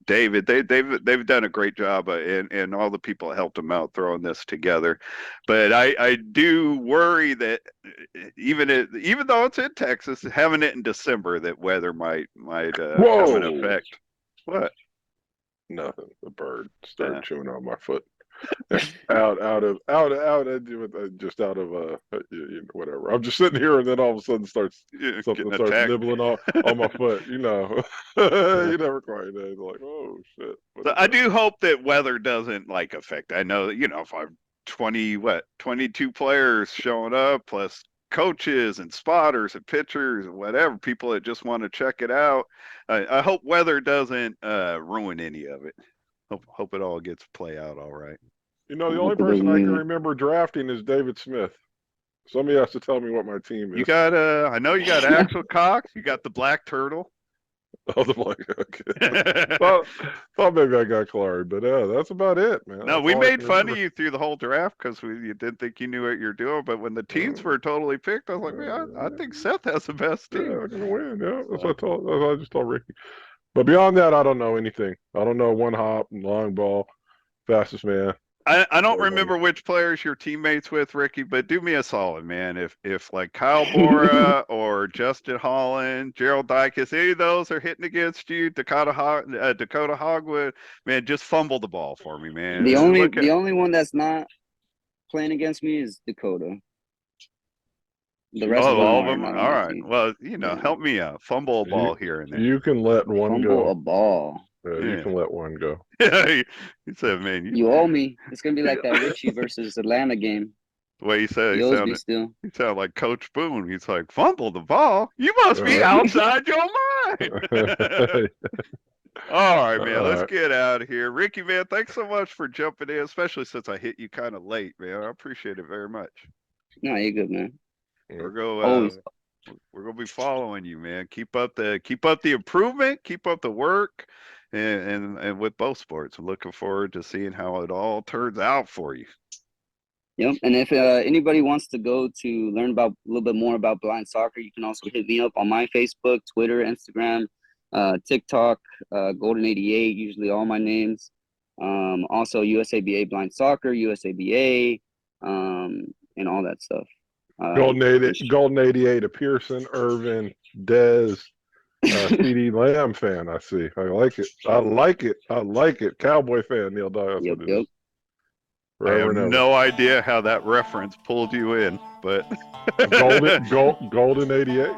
David, they've done a great job, and all the people that helped them out throwing this together. But I do worry that even though it's in Texas, having it in December, that weather might have an effect. What? Nothing. The bird started chewing on my foot. Just out of whatever. I'm just sitting here, and then all of a sudden something starts nibbling on my foot. You never quite know. Like, oh shit. So I do hope that weather doesn't affect. I know that if I'm 22 players showing up plus coaches and spotters and pitchers and whatever, people that just want to check it out. I hope weather doesn't ruin any of it. Hope it all gets play out all right. You know, the only person I can remember drafting is David Smith. Somebody has to tell me what my team is. You got I know you got Axel Cox. You got the Black Turtle. Oh, the Black. Okay. thought maybe I got Clary, but that's about it, man. No, we made fun of you through the whole draft because you didn't think you knew what you're doing. But when the teams were totally picked, I was like, man, I think Seth has the best team. Yeah, I'm gonna win. Yeah, that's what I just told Ricky. But beyond that, I don't know anything. I don't know one hop, long ball, fastest man. I don't remember which players you're teammates with, Ricky, but do me a solid, man. If like Kyle Bora or Justin Holland, Gerald Dykes, any of those are hitting against you, Dakota Hogwood, man, just fumble the ball for me, man. The only one that's not playing against me is Dakota. The rest of them all of them. All right. Well, help me out. Fumble a ball here and there. You can let one go. Fumble a ball. You can let one go. He said, man, you owe me. It's gonna be like that Richie versus Atlanta game. The way he said, he sounded like Coach Boone. He's like, fumble the ball. You must be outside your mind. All right, man. Let's get out of here. Ricky, man, thanks so much for jumping in, especially since I hit you kind of late, man. I appreciate it very much. No, you're good, man. We're gonna be following you, man. Keep up the improvement, keep up the work, and with both sports. I'm looking forward to seeing how it all turns out for you. Yep. And if anybody wants to go to learn about a little bit more about blind soccer, you can also hit me up on my Facebook, Twitter, Instagram, TikTok, Golden 88, usually all my names. Also USABA blind soccer, USABA, and all that stuff. Golden 88 to Pearson, Irvin, Dez, CD Lamb fan. I see. I like it. Cowboy fan, Neil Dye. Yep. I have no idea how that reference pulled you in, but Golden 88.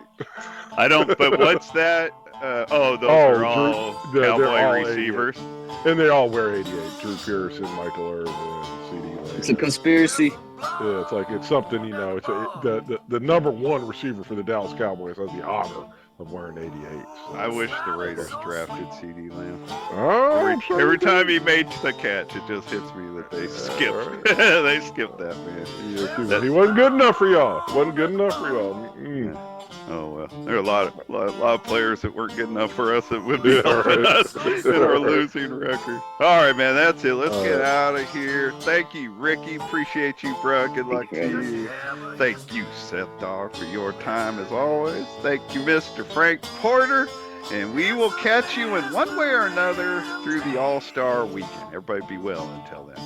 I don't. But what's that? Those are all Cowboy receivers, and they all wear 88. Drew Pearson, Michael Irvin, CD Lamb. It's a conspiracy. Yeah, it's something, It's the number one receiver for the Dallas Cowboys has the honor of wearing 88. So. I wish the Raiders drafted CD Lamb. Oh, every time he made the catch, it just hits me that they skipped. They skipped that, man. Yeah, he wasn't good enough for y'all. Oh well, there are a lot of players that weren't good enough for us that would be helping us in our losing record. All right, man, that's it. Let's get out of here. Thank you, Ricky. Appreciate you, bro. Good luck to you. Thank you, Seth Dog, for your time as always. Thank you, Mr. Frank Porter. And we will catch you in one way or another through the All-Star weekend. Everybody be well until then.